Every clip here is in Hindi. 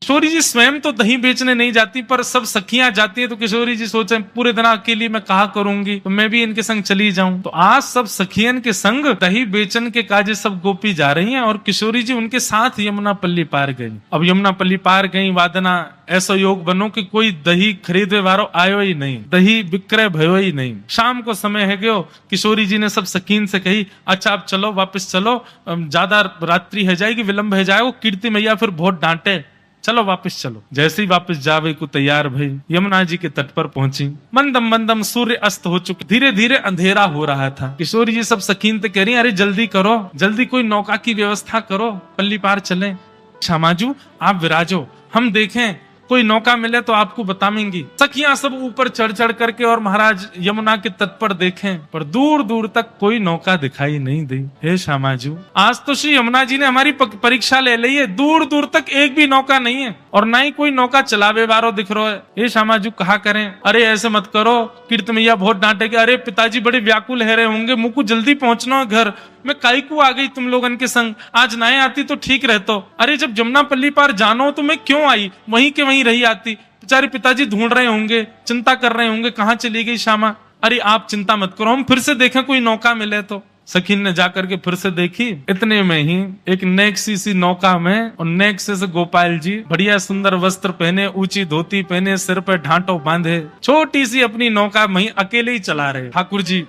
किशोरी जी स्वयं तो दही बेचने नहीं जाती, पर सब सखियां जाती हैं, तो किशोरी जी सोचे पूरे दिन अकेली मैं कहा करूंगी, तो मैं भी इनके संग चली जाऊं। तो आज सब सखियन के संग दही बेचन के काजे सब गोपी जा रही हैं और किशोरी जी उनके साथ यमुना पल्ली पार गई। अब यमुना पल्ली पार गई, वादना ऐसा योग बनो कि कोई दही खरीदे वारो आयो ही नहीं, दही विक्रय भयो ही नहीं। शाम को समय है गयो, किशोरी जी ने सब सकीन से कही अच्छा अब चलो, वापस चलो, ज्यादा रात्रि है जाएगी, विलंब है जाएगा, कीर्ति मैया फिर बहुत डांटे, चलो वापस चलो। जैसे ही वापस जावे को तैयार भई, यमुना जी के तट पर पहुंची। मंदम मंदम सूर्य अस्त हो चुके, धीरे धीरे अंधेरा हो रहा था। किशोरी जी सब सकीन ते कह रही अरे जल्दी करो, जल्दी कोई नौका की व्यवस्था करो, पल्ली पार चले। श्यामाजू आप विराजो, हम देखें कोई नौका मिले तो आपको बताएंगी। सखियां सब ऊपर चढ़ चढ़ करके और महाराज यमुना के तट पर देखें, पर दूर दूर तक कोई नौका दिखाई नहीं दी। हे श्यामाजू, आज तो श्री यमुना जी ने हमारी परीक्षा ले ली है, दूर दूर तक एक भी नौका नहीं है और ना ही कोई नौका चलावे वारो दिख रहा है। हे श्यामाजू कहा करें, अरे ऐसे मत करो, कीर्ति मैया बहुत डांटेगी, अरे पिताजी बड़े व्याकुल है रहे होंगे, मुझको जल्दी पहुंचना है घर, मैं काई को आ गई तुम लोगन के संग, आज ना आती तो ठीक रहतो। अरे जब जमुना पल्ली पार जानो तो मैं क्यों आई, वहीं के वहीं रही आती। बेचारे पिताजी ढूंढ रहे होंगे, चिंता कर रहे होंगे, कहाँ चली गई श्यामा। अरे आप चिंता मत करो, हम फिर से देखें कोई नौका मिले तो। सखीन ने जाकर के फिर से देखी, इतने में ही एक नेक्सी सी नौका में, और नेक्से से गोपाल जी बढ़िया सुंदर वस्त्र पहने, ऊंची धोती पहने, सिर पर ढांटो बांधे, छोटी सी अपनी नौका वहीं अकेले ही चला रहे। ठाकुर जी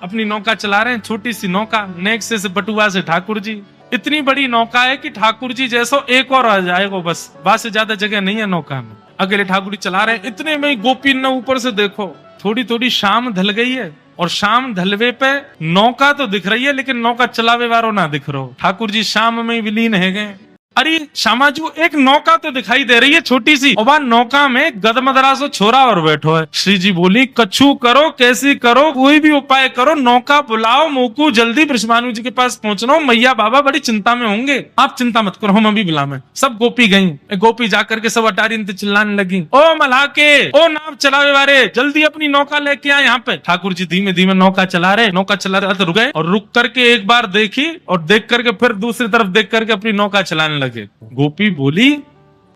अपनी नौका चला रहे हैं, छोटी सी नौका, नेक्से से बटुआ से ठाकुर जी। इतनी बड़ी नौका है कि ठाकुर जी जैसो एक और आ जाएगा, बस से ज्यादा जगह नहीं है नौका में। अकेले ठाकुर जी चला रहे हैं, इतने में गोपी ने ऊपर से देखो थोड़ी थोड़ी शाम ढल गई है, और शाम ढलवे पे नौका तो दिख रही है लेकिन नौका चलावे वारो ना दिख रहा। ठाकुर जी शाम में विलीन है गए। अरे श्यामाजू एक नौका तो दिखाई दे रही है छोटी सी, और वह नौका में गदमदरा सो छोरा और बैठो है। श्री जी बोली कछु करो, कैसी करो, कोई भी उपाय करो, नौका बुलाओ, मोकू जल्दी ब्रह्मानु जी के पास पहुंचना, मैया बाबा बड़ी चिंता में होंगे, आप चिंता मत करो, हम अभी बुलावे। सब गोपी गई, गोपी जाकर के सब अटारी चिल्लाने लगी, ओ मलाके, ओ नाव चलावे वाले, जल्दी अपनी नौका लेके आए यहाँ पे। ठाकुर जी धीमे धीमे नौका चला रहे, तो रुक गए, और रुक करके एक बार देखी, और देख करके फिर दूसरी तरफ देख करके अपनी नौका चलाने लगे। गोपी बोली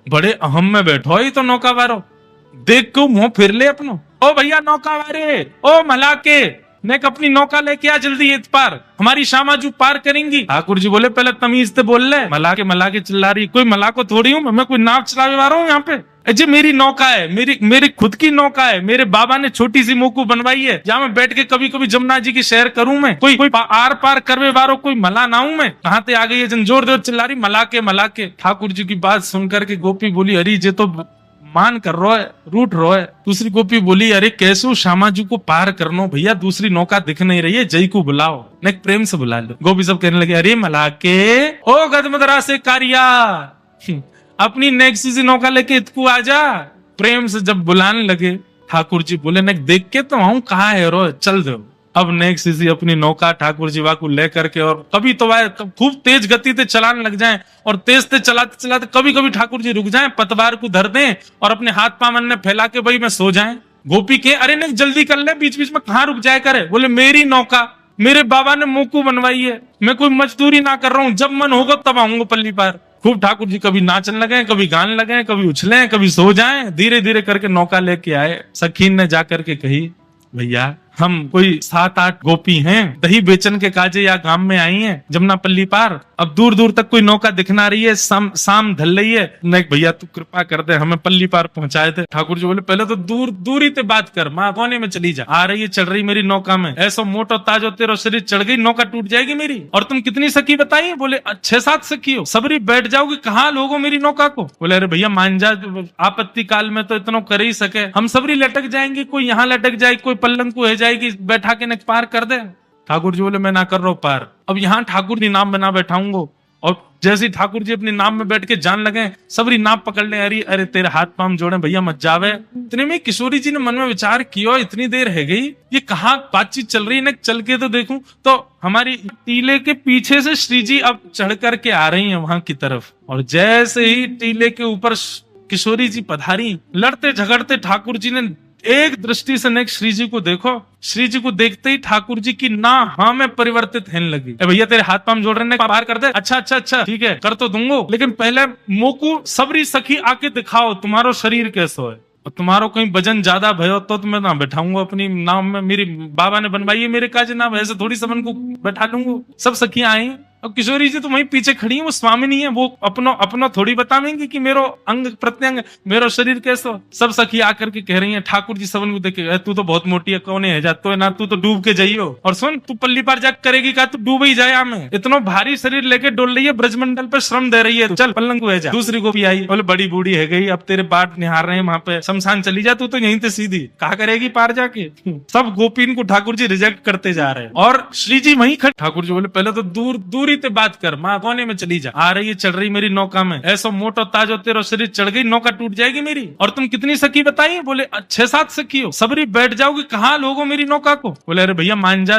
बड़े अहम में बैठो ही तो नौका वारो, देख को मुंह फिर ले अपनो, ओ भैया नौका वारे, ओ मलाके, ने अपनी नौका लेके आ जल्दी इत पार, हमारी श्यामाजू पार करेंगी। ठाकुर जी बोले पहले तमीज से बोल ले, मलाके चिल्ला रही, कोई मलाको थोड़ी हूँ मैं, कोई नाव चलावे वाला हूँ यहाँ पे। जी मेरी नौका है, मेरी खुद की नौका है, मेरे बाबा ने छोटी सी मोकू बनवाई है, जहाँ मैं बैठ के कभी कभी जमुना जी की सैर करूं मैं, कोई आर पार करवे वारो कोई मला ना हूं मैं। कहाँ ते आ गई है जोर जोर चिल्ला रही मलाके। ठाकुर जी की बात सुनकर के गोपी बोली अरे जे तो मान कर रो है, रूठ रो है। दूसरी गोपी बोली अरे कैसो श्यामाजू को पार करनो भैया, दूसरी नौका दिख नहीं रही है, जय को बुलाओ, ने प्रेम से बुला लो। गोपी सब कहने लगे अरे मलाके, ओ गदमदरा से कारिया, अपनी नेक्सी सी नौका लेके इतकू आजा। प्रेम से जब बुलाने लगे, ठाकुर जी बोले नेक देख के तो आऊं, कहाँ है रो, चल दो। अब नेक्सी सी अपनी नौका ठाकुर जी वाकू लेकर के, और कभी तो वह खूब तेज गति से चलाने लग जाएं, और तेज से चलाते चलाते कभी कभी ठाकुर जी रुक जाएं, पतवार को धर दें और अपने हाथ पामन ने फैला के भाई में सो जाएं। गोपी के अरे नेक जल्दी कर ले, बीच बीच में कहाँ रुक जाए करे। बोले मेरी नौका, मेरे बाबा ने मोकू बनवाई है, मैं कोई मजदूरी ना कर रहा हूँ, जब मन होगा तब आऊंगा पल्ली पार। खूब ठाकुर जी कभी नाचने लगे, कभी गाने लगे, कभी उछले, कभी सो जाएं। धीरे धीरे करके नौका लेके आए। सखीन ने जाकर के कही भैया हम कोई 7-8 गोपी हैं, दही बेचन के काजे या गांव में आई हैं जमुना पल्ली पार, अब दूर दूर तक कोई नौका दिखना रही है, शाम ढल रही है, नहीं भैया तू कृपा कर दे, हमें पल्ली पार पहुंचाए थे। ठाकुर जी बोले पहले तो दूरी ते बात कर, माँ कोने में चली जा, आ रही है चढ़ रही मेरी नौका में, ऐसा मोटो ताजो तेरो शरीर चढ़ गई, नौका टूट जाएगी मेरी। और तुम कितनी सखी बताई? बोले 6-7 सखी हो, सबरी बैठ जाओगी, कहाँ लोगो मेरी नौका को? बोले अरे भैया मान जा, आपत्ति काल में तो इतना कर ही सके, हम सबरी लटक जाएंगे, कोई यहाँ लटक जाएगी, कोई पल्लंग को है जाएगी, बैठा के न पार कर दे। ठाकुर जी बोले मैं ना कर रहा हूं पार, अब यहाँ ठाकुर जी नाम में ना बैठाऊंगा। और जैसे ठाकुर जी अपने नाम में बैठ के जान लगे, सबरी नाम पकड़ ले, अरे अरे तेरे हाथ पाम जोड़े भैया मत जावे। इतने में किशोरी जी ने मन में विचार किया, इतनी देर है गई, ये कहाँ बातचीत चल रही है, चल के तो देखूं। तो हमारी टीले के पीछे से श्री जी अब चढ़ करके आ रही है वहां की तरफ, और जैसे ही टीले के ऊपर किशोरी जी पधारी, लड़ते झगड़ते ठाकुर जी ने एक दृष्टि से नेक श्री जी को देखो। श्री जी को देखते ही ठाकुर जी की ना हाँ में परिवर्तित होने लगी। भैया तेरे हाथ पांव जोड़ रहे हैं, बाहर कर दे। अच्छा अच्छा अच्छा ठीक है कर तो दूंगो, लेकिन पहले मोकू सबरी सखी आके दिखाओ तुम्हारो शरीर कैसो है, और तुम्हारो कहीं वजन ज्यादा भयो तो मैं ना बैठाऊंगा अपनी नाम में। मेरी बाबा ने बनवाई है मेरे काज नाम, ऐसे थोड़ी सबन को बैठा लूंगा। सब सखियां आई, अब किशोरी जी तो वहीं पीछे खड़ी है, वो स्वामिनी है, वो अपनो थोड़ी बतावेंगी कि मेरो अंग प्रत्यंग मेरो शरीर कैसो। सब सखी आकर के कह रही हैं ठाकुर जी सबन को देख के, तू तो बहुत मोटी है, कौन है जातो है ना, तू तो डूब के जाइयो। और सुन तू पल्ली पार जाग करेगी का, तू डूब ही जाए हमें, इतना भारी शरीर लेके डोल रही है, ब्रजमंडल पे श्रम दे रही है, चल पलंग को जा। दूसरी को भी आई, बोले बड़ी बूढ़ी है गई, अब तेरे बाट निहार रहे हैं वहां पे, शमशान चली जा, तू तो यहीं से सीधी कहा करेगी पार जाके। सब गोपीन को ठाकुर जी रिजेक्ट करते जा रहे हैं, और श्री जी वहीं खड़े। ठाकुर जी बोले पहले तो दूरी ते बात कर, माँ कोने में चली जा, आ रही है चढ़ रही मेरी नौका में, ऐसा मोटो ताजो तेरो शरीर चढ़ गई, नौका टूट जाएगी मेरी। और तुम कितनी सखी बताइए? बोले 6-7 सखी हो, सबरी बैठ जाओगी, कहाँ लोगो मेरी नौका को? बोले अरे भैया मान जा,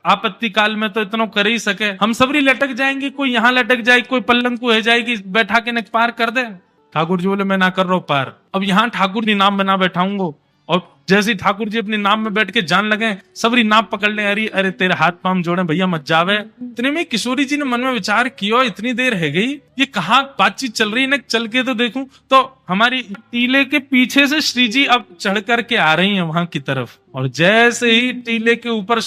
आपत्ति काल में तो इतना कर ही सके, हम सबरी लटक जाएंगे, कोई यहाँ लटक जाएगी, कोई पल्लंग को है जाएगी, बैठा के न पार कर दे। ठाकुर जी बोले मैं ना कर रहा हूं पार, अब यहाँ ठाकुर जी नाम बना बैठाऊंगो। और जैसे ही ठाकुर जी अपने नाम में बैठ के जान लगे, सबरी नाप पकड़ ले, अरे अरे तेरे हाथ पांव जोड़े भैया मत जावे। इतने में किशोरी जी ने मन में विचार किया, इतनी देर है गई, ये कहाँ बातचीत चल रही है ना, चल के तो देखूं। तो हमारी टीले के पीछे से श्री जी अब चढ़ करके आ रही है वहां की तरफ, और जैसे ही टीले के ऊपर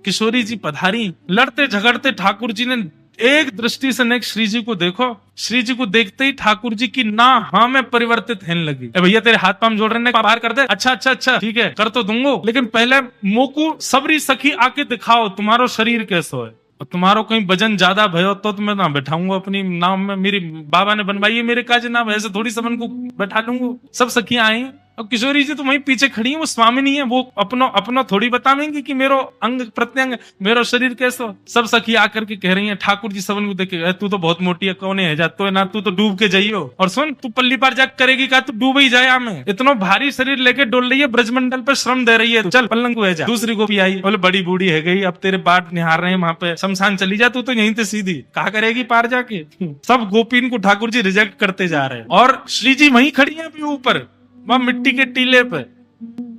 किशोरी जी पधारी, लड़ते झगड़ते ठाकुर जी ने एक दृष्टि से नेक श्री जी को देखो। श्री जी को देखते ही ठाकुर जी की ना हाँ में परिवर्तित होने लगी। भैया तेरे हाथ पांव जोड़ रहे हैं, बाहर कर दे। अच्छा अच्छा अच्छा ठीक है कर तो दूंगो, लेकिन पहले मोकू सबरी सखी आके दिखाओ तुम्हारो शरीर कैसो है, और तुम्हारो कहीं वजन ज्यादा भयो तो मैं ना बैठाऊंगा अपनी नाम में। मेरी बाबा ने बनवाई है मेरे काज नाम, ऐसे थोड़ी सबन को बैठा लूंगा। सब सखियां आई, अब किशोरी जी तो वहीं पीछे खड़ी है, वो स्वामिनी है, वो अपनो थोड़ी बतावेंगी कि मेरो अंग प्रत्यंग मेरो शरीर कैसो। सब सखी आकर के कह रही हैं ठाकुर जी सबन को देख के, तू तो बहुत मोटी है, कौन है जातो है ना, तू तो डूब के जाइयो। और सुन तू पल्ली पार जाग करेगी का, तू डूब ही जाए हमें, इतना भारी शरीर लेके डोल रही है, ब्रजमंडल पे श्रम दे रही है, चल पलंग को जा। दूसरी को भी आई, बोले बड़ी बूढ़ी है गई, अब तेरे बाट निहार रहे हैं वहां पे, शमशान चली जा, तू तो यहीं से सीधी कहा करेगी पार जाके। सब गोपीन को ठाकुर जी रिजेक्ट करते जा रहे हैं, और श्री जी वहीं खड़ी है अभी ऊपर वह मिट्टी के टीले पे,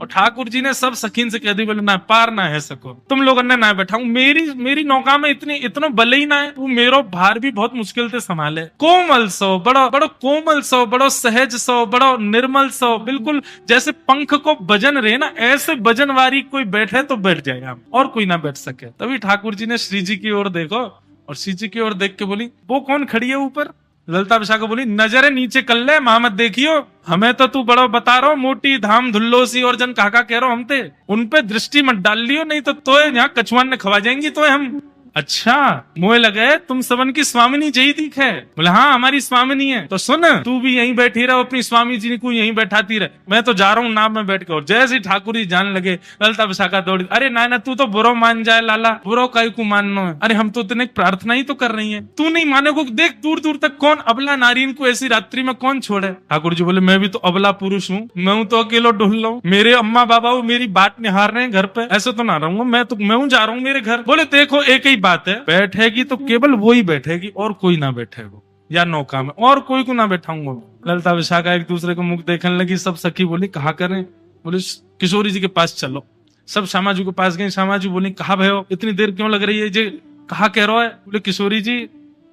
और ठाकुर जी ने सब सखीन से कह दी, बोले ना पार ना है सको, तुम लोग ने ना बैठाऊं, मेरी नौका में इतना बले ही ना है, वो मेरो भार भी बहुत मुश्किल से संभाले। कोमल सो बड़ो कोमल सो, बड़ो सहज सो, बड़ो निर्मल सो, बिल्कुल जैसे पंख को बजन रहे ना, ऐसे बजनवारी कोई बैठे तो बैठ जाएगा, और कोई ना बैठ सके। तभी ठाकुर जी ने श्री जी की ओर देखो, और श्री जी की ओर देख के बोली वो कौन खड़ी है ऊपर? ललिता विशाखा बोली नजरे नीचे कर ले, मत देखियो, हमें तो तू बड़ा बता रहा मोटी धाम धुल्लो सी और जन काका कह रहा हम ते, उन पे दृष्टि मत डाल लियो, नहीं तो यहाँ कछुआन ने खवा जाएंगी तो हम। अच्छा मोए लगे तुम सबन की स्वामिनी जही दिख है। बोले हाँ हमारी स्वामिनी है, तो सुन तू भी यहीं बैठी रहो, अपनी स्वामी जी को यहीं बैठाती रहे, मैं तो जा रहा हूँ नाम में बैठ के। और जैसे ही ठाकुर जी जान लगे, ललिता विशाखा दौड़ी, अरे ना तू तो बुरो मान जाए लाला, बुरो काई को मानना है, अरे हम तो तेने प्रार्थना ही तो कर रही है, तू नहीं मानेगो, देख दूर दूर तक कौन अबला नारी को ऐसी रात्रि में कौन छोड़े। ठाकुर जी बोले मैं भी तो अबला पुरुष हूँ, मैं तो अकेलो ढूंढ लो, मेरे अम्मा बाबा मेरी बात निहार रहे हैं घर पे, ऐसे तो ना रहूंगा मैं जा रहा हूँ मेरे घर। बोले देखो एक ही बात है, बैठेगी तो केवल वो ही बैठेगी और कोई ना बैठेगा, या नौका में और कोई को ना बैठाऊंगा। ललिता विशाखा एक दूसरे को मुख देखने लगी, सब सखी बोली कहा करें? बोले किशोरी जी के पास चलो। सब श्यामा जी के पास गए, श्यामा जी बोली कहा भयो इतनी देर क्यों लग रही है जी, कहा कह रहा है? बोले किशोरी जी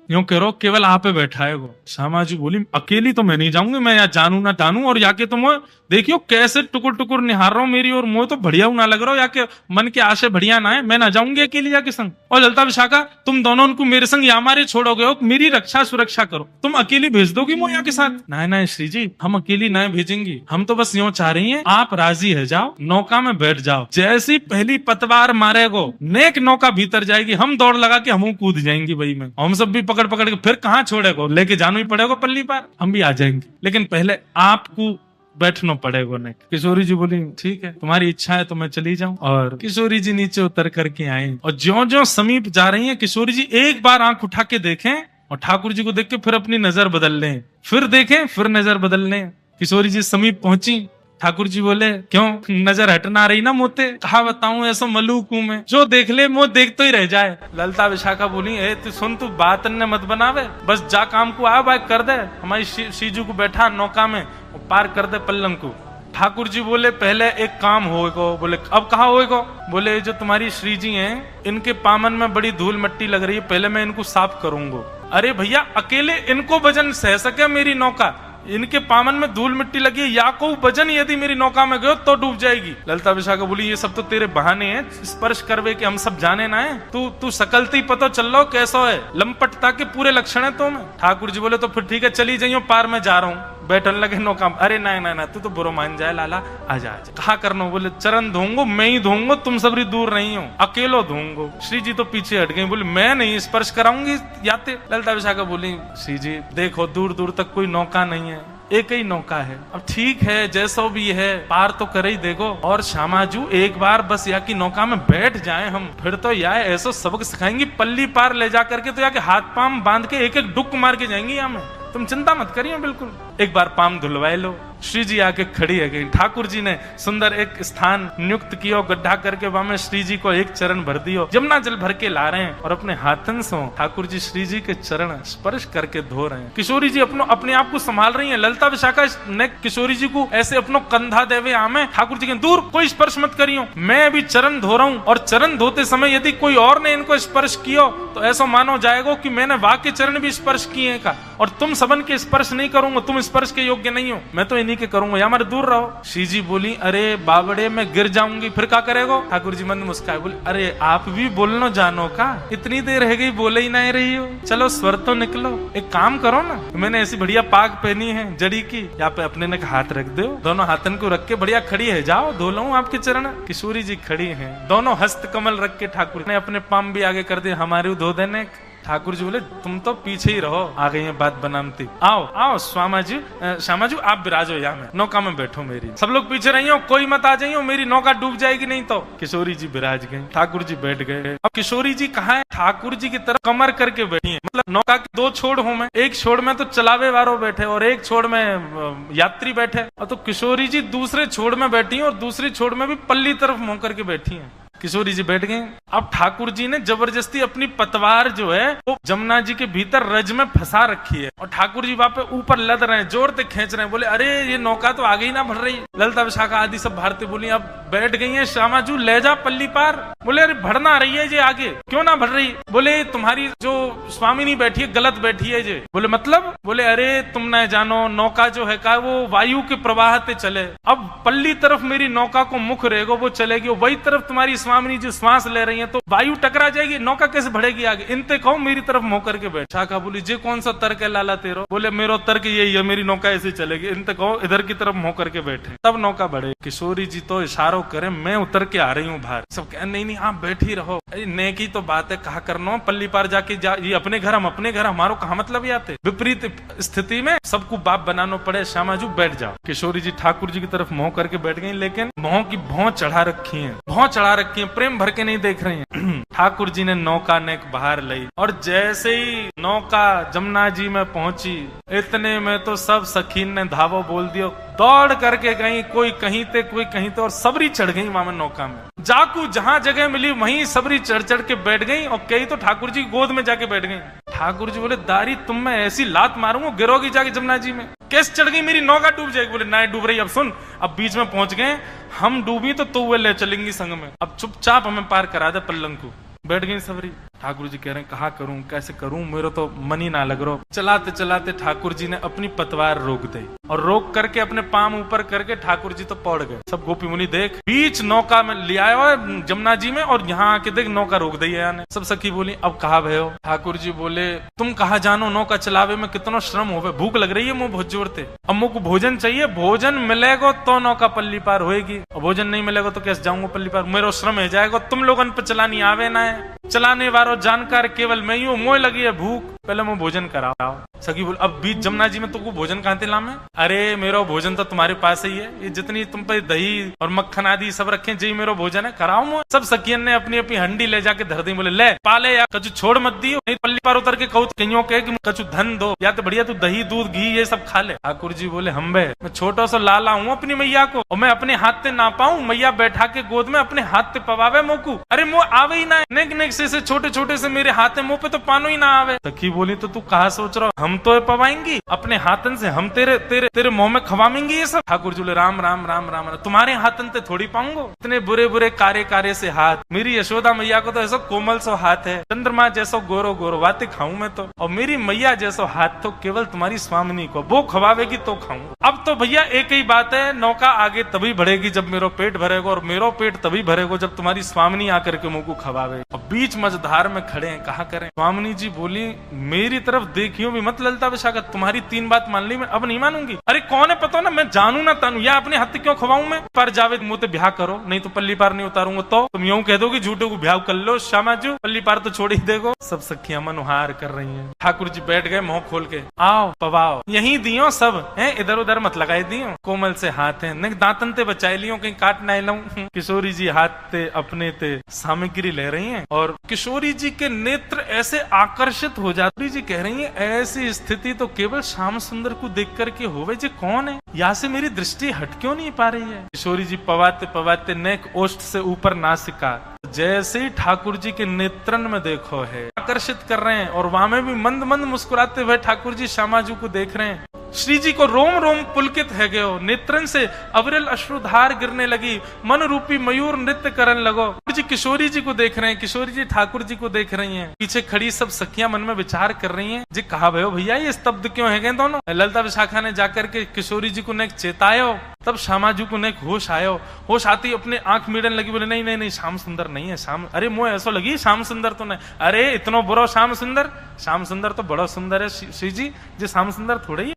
यूं कह रहा केवल आप पे बैठा है वो। श्यामा जी बोली अकेली तो मैं नहीं जाऊंगी, मैं यहाँ जानू ना जानू, और याके तो मैं देखियो कैसे टुकुर टुकुर निहार रहा हूँ मेरी, और मुझे तो बढ़िया ना लग रहा हो, याके मन के आशे बढ़िया ना है, मैं ना जाऊंगी अकेली जाके संग। और ललिता विशाखा तुम दोनों उनको मेरे संग या हमारे छोड़ोगे हो, मेरी रक्षा सुरक्षा करो, तुम अकेली भेज दोगी मोया के साथ? नहीं श्री जी हम अकेली नहीं भेजेंगी, हम तो बस यूं चाह रही है आप राजी है जाओ, नौका में बैठ जाओ, जैसी पहली पतवार मारेगो नेक नौका भीतर जाएगी, हम दौड़ लगा के हम कूद जाएंगी वही में, हम सब भी पकड़ के फिर कहाँ छोड़ेगो, लेके जाना ही पड़ेगा पल्ली पार, हम भी आ जाएंगे, लेकिन पहले आपको बैठना पड़ेगा नहीं। किशोरी जी बोली ठीक है तुम्हारी इच्छा है तो मैं चली जाऊं। और किशोरी जी नीचे उतर करके आई, और ज्यों-ज्यों समीप जा रही हैं किशोरी जी एक बार आंख उठा के देखें, और ठाकुर जी को देख के फिर अपनी नजर बदल लें, फिर देखें फिर नजर बदल लें। किशोरी जी समीप पहुंची, ठाकुर जी बोले क्यों नजर हटना रही ना मोते? कहा बताऊं ऐसा मलूक हूं मैं, जो देख ले मुझे देख तो ही रह जाए। ललिता विशाखा बोली तू सुन, तू बात ने मत बनावे, बस जा काम को आ बाइक कर दे, हमारी शीजू को बैठा नौका में पार कर दे पल्लंग को। ठाकुर जी बोले पहले एक काम होएगा। बोले अब कहा होएगा? बोले जो तुम्हारी श्री जी हैं इनके पामन में बड़ी धूल मिट्टी लग रही है, पहले मैं इनको साफ करूंगा। अरे भैया अकेले इनको वजन सह सके मेरी नौका? इनके पामन में धूल मिट्टी लगी है, या को वजन यदि मेरी नौका में गयो तो डूब जाएगी। ललिता विशाखा बोली ये सब तो तेरे बहाने हैं, स्पर्श करवे के हम सब जाने ना है। तू सकलती पतो चल लो कैसो है, लंपटता के पूरे लक्षण है तो में। ठाकुर जी बोले तो फिर ठीक है चली जाइयो, पार में जा रहा हूँ। बैठन लगे नौका। अरे ना तू तो बुरो मान जाए लाला, आजा कहा करना। बोले चरण धोऊंगो, मैं ही धोऊंगो, तुम सबरी दूर नहीं हो, अकेलो धोऊंगो। श्री जी तो पीछे हट गई, बोले मैं नहीं स्पर्श कराऊंगी याते। ललिता विशाखा बोली श्री जी देखो दूर दूर तक कोई नौका नहीं है, एक ही नौका है। अब ठीक है जैसो भी है, पार तो कर ही देखो। और श्यामाजू एक बार बस या की नौका में बैठ जाए हम, फिर तो या ऐसा सबक सिखाएंगी, पल्ली पार ले जा करके तो या के हाथ पाम बांध के एक एक डुक मार के जाएंगी यहाँ में। तुम चिंता मत करिए, बिल्कुल एक बार पाम धुलवाए लो। श्री जी आके खड़ी है गई। ठाकुर जी ने सुंदर एक स्थान नियुक्त किया, गड्ढा करके वहां में श्री जी को एक चरण भर दियो। जमुना जल भर के ला रहे हैं और अपने हाथन से ठाकुर जी श्री जी के चरण स्पर्श करके धो रहे हैं। किशोरी जी अपने आप को संभाल रही है। ललिता विशाखा ने किशोरी जी को ऐसे अपनो कंधा देवे आमे। ठाकुर जी के दूर कोई स्पर्श मत करियो, मैं अभी चरण धो रहा हूँ। और चरण धोते समय यदि कोई और ने इनको स्पर्श किया तो ऐसा मानो जाएगा कि मैंने वाक्य चरण भी स्पर्श किए का, और तुम सबन के स्पर्श नहीं करूंगा, तुम स्पर्श के योग्य नहीं हो, मैं तो इन्हीं के करूंगा, या हमारे दूर रहो। श्री जी बोली अरे बाबड़े मैं गिर जाऊंगी फिर क्या करेगा? ठाकुर जी मंद मुस्काए बोले अरे आप भी बोलनो जानो का, इतनी देर रह गई बोले ही नहीं रही हो, चलो स्वर तो निकलो, एक काम करो ना, मैंने ऐसी बढ़िया पाग पहनी है जड़ी की, यहाँ पे अपने ने हाथ रख दो, दोनों हाथन को रख के बढ़िया खड़ी है, जाओ धो लो आपके चरण। किशोरी जी खड़ी है, दोनों हस्त कमल रख के ठाकुर ने अपने पाम भी आगे कर दिए, हमारे धो देने। ठाकुर जी बोले तुम तो पीछे ही रहो, आ गई है बात बनामती, आओ आओ श्यामा जी आप विराजो यहाँ में, नौका में बैठो मेरी, सब लोग पीछे रही हो, कोई मत आ जाइयो, मेरी नौका डूब जाएगी नहीं तो। किशोरी जी विराज गए, ठाकुर जी बैठ गए। अब किशोरी जी कहाँ है? ठाकुर जी की तरफ कमर करके बैठी है, मतलब नौका के दो छोड़ हो में, एक छोड़ में तो चलावे वालों बैठे और एक छोड़ में यात्री बैठे, और तो किशोरी जी दूसरे छोड़ में बैठी है और दूसरी छोड़ में भी पल्ली तरफ मुंह करके बैठी है। किशोरी जी बैठ गए। अब ठाकुर जी ने जबरदस्ती अपनी पतवार जो है वो जमुना जी के भीतर रज में फंसा रखी है, और ठाकुर जी वहां पे ऊपर लद रहे हैं, जोर से खींच रहे हैं। बोले अरे ये नौका तो आगे ही ना भर रही। ललिता विशाखा आदि सब भारतीय बोली अब बैठ गई है, श्यामाजू ले जा पल्ली पार। बोले अरे भरना रही है ये आगे, क्यों ना भर रही? बोले तुम्हारी जो स्वामिनी बैठी है गलत बैठी है ये। बोले मतलब? बोले अरे तुम न जानो नौका जो है का वो वायु के प्रवाह से चले, अब पल्ली तरफ मेरी नौका को मुख रहेगा वो चलेगी, वही तरफ तुम्हारी स्वामिनी जो श्वास ले रही है तो वायु टकरा जाएगी, नौका कैसे बढ़ेगी आगे? इनते कहो मेरी तरफ मुंह करके बैठ। शाखा बोली जे कौन सा तर्क है लाला तेरो? बोले मेरो तर्क यही है, मेरी नौका ऐसे चलेगी, इनते कहो इधर की तरफ मुंह करके बैठे तब नौका बढ़े। किशोरी जी तो इशारों करे मैं उतर के आ रही हूँ बाहर, सब कह नहीं आप बैठी रहो, नेकी तो बात है, कहा करना पल्ली पार जाके ये अपने घर हम अपने घर, हमारो कहा मतलब ही आते। विपरीत स्थिति में सबको बाप बनाना पड़े, श्यामाजू बैठ जाओ। किशोरी जी ठाकुर जी की तरफ मुंह करके बैठ गई, लेकिन मुंह की भौं चढ़ा रखी है, भौं चढ़ा रखी है, प्रेम भर के नहीं देख रही हैं। ठाकुर जी ने नौका नेक बाहर लाई, और जैसे ही नौका जमुना जी में पहुंची इतने में तो सब सखीन ने धावो बोल दियो, दौड़ करके गई, कोई कहीं ते कोई कहीं ते, और सबरी चढ़ गई वहां में नौका में। जाकू जहां जगह मिली वहीं सबरी चढ़ चढ़ के बैठ गई, और कई तो ठाकुर जी गोद में जाके बैठ गई। ठाकुर जी बोले दारी तुम में ऐसी लात मारूंगा गिरोगी जाके जमुना जी में, कैसे चढ़ गई मेरी नौका डूब जाएगी? बोले ना डूब रही। अब सुन, अब बीच में पहुंच गए हम, डूबी तो तू ले चलेंगी संग में, अब चुपचाप हमें पार करा दे पल्लंग को। बैठ गई सबरी। ठाकुर जी कह रहे हैं कहा करूं कैसे करूं, मेरे तो मन ही ना लग रहा। चलाते चलाते ठाकुर जी ने अपनी पतवार रोक दी, और रोक करके अपने पाम ऊपर करके ठाकुर जी तो पौड़ गए। सब गोपी मुनि देख बीच नौका में ले आया जमुना जी में, और यहाँ आके देख नौका रोक दी है। सब सखी बोली अब कहा भयो? ठाकुर जी बोले तुम कहा जानो, नौका चलावे में कितना श्रम होवे, भूख लग रही है मुंह बहुत जोर से, अब मुझको भोजन चाहिए, भोजन मिलेगा तो नौका पल्ली पार होएगी, और भोजन नहीं मिलेगा तो कैसे जाऊंगा पल्ली पार, मेरा श्रम है जाएगा, तुम लोगन पे चलानी आवे ना है, चलाने वालों जानकार केवल मैं ही हूँ, मोह लगी है भूख, पहले मैं भोजन कराओ। सखी बोल अब बीच जमुना जी में तुमको भोजन कहाँ थे लामे? अरे मेरा भोजन तो तुम्हारे पास ही है, ये जितनी तुम पे दही और मक्खन आदि सब रखे जी मेरा भोजन है, कराओ मुझे। सब सखियन ने अपनी अपनी हंडी ले जाके धर दी, बोले ले पाले या कछु छोड़ मत दियो, नहीं पल्ली पार उतर के कहूँ कहीं कहे कि कछु धन दो, या तो बढ़िया तू दही दूध घी ये सब खा ले। ठाकुर जी बोले हम मैं छोटा सा लाला हूँ अपनी मैया को, और मैं अपने हाथ से ना पाऊं, मैया बैठा के गोद में अपने हाथ से पवावे मोकू, अरे मुँह आवे ही ना, नेक नेक से छोटे छोटे से मेरे हाथ है मुंह पे तो पानो ही ना आवे। सखी बोली तो तू कहा सोच रहा हम तो पवाएंगी अपने हाथन से, हम तेरे तेरे तेरे मुंह में खवाएंगे ये सब। ठाकुर जी बोले राम राम राम राम, तुम्हारे हाथन से थोड़ी पाऊंगो, इतने बुरे बुरे कार्य कार्य से हाथ। मेरी यशोदा मैया को तो ऐसा कोमल सो हाथ है, चंद्रमा जैसो गोरो गोरो, बातें खाऊं मैं तो। और मेरी मैया जैसो हाथ तो केवल तुम्हारी स्वामिनी को, वो खवावेगी तो खाऊंगा। अब तो भैया एक ही बात है, नौका आगे तभी बढ़ेगी जब मेरो पेट भरेगा, और मेरो पेट तभी भरेगा जब तुम्हारी स्वामिनी आकर के मुंह को खवावे। और बीच मझधार में खड़े हैं, कहा करें। स्वामिनी जी बोली मेरी तरफ देखियो भी मत ललता विशाखा, तुम्हारी 3 बात मान ली, मैं अब नहीं मानूंगी। अरे कौन है पता ना, मैं जानू ना तानू, या अपने हाथ क्यों खवाऊं मैं। पर जावेद मुंह ते ब्याह करो, नहीं तो पल्ली पार नहीं उतारूंगा। तो तुम यूं कह दो कि झूठे को ब्याह कर लो श्यामाजू, पल्ली पार तो छोड़ ही देगो। सब सखियां मनोहार कर रही हैं। ठाकुर जी बैठ गए मुंह खोल के, आओ पवाओ, यही दियो सब है, इधर उधर मत लगाए दियो। कोमल से हाथ है, नहीं दांतन ते बचाए लियो, कहीं काट ना लाऊं। किशोरी जी हाथ ते अपने ते सामग्री ले रही हैं, और किशोरी जी के नेत्र ऐसे आकर्षित हो जाती जी कह रही है ऐसी स्थिति तो केवल श्याम सुंदर को देख करके होवे, जी कौन है, यहाँ से मेरी दृष्टि हट क्यों नहीं पा रही है। किशोरी जी पवाते पवाते नेक ओष्ठ से ऊपर नासिका, जैसे ही ठाकुर जी के नेत्रन में देखो है आकर्षित कर रहे हैं, और वहां में भी मंद मंद मुस्कुराते हुए ठाकुर जी श्यामाजू को देख रहे हैं। श्री जी को रोम रोम पुलकित है गयो, नेत्रन से अविरल अश्रुधार गिरने लगी, मन रूपी मयूर नृत्य करन लगो। जी किशोरी जी को देख रहे हैं, किशोरी जी ठाकुर जी को देख रही हैं। पीछे खड़ी सब सखियां मन में विचार कर रही हैं, जी कहा भयो भैया ये स्तब्ध क्यों है गए दोनों। ललता विशाखा ने जाकर के किशोरी जी को नेक चेतायो, तब श्यामाजू को नेक होश आयो। होश आती अपने आंख मीड़न लगी, बोले नहीं नहीं नहीं श्याम सुंदर नहीं है। श्याम, अरे मुझे ऐसा लगी श्याम सुंदर तो नहीं, अरे इतना बुरा श्याम सुंदर, श्याम सुंदर तो बड़ा सुंदर है श्री जी, श्याम सुंदर थोड़े ही।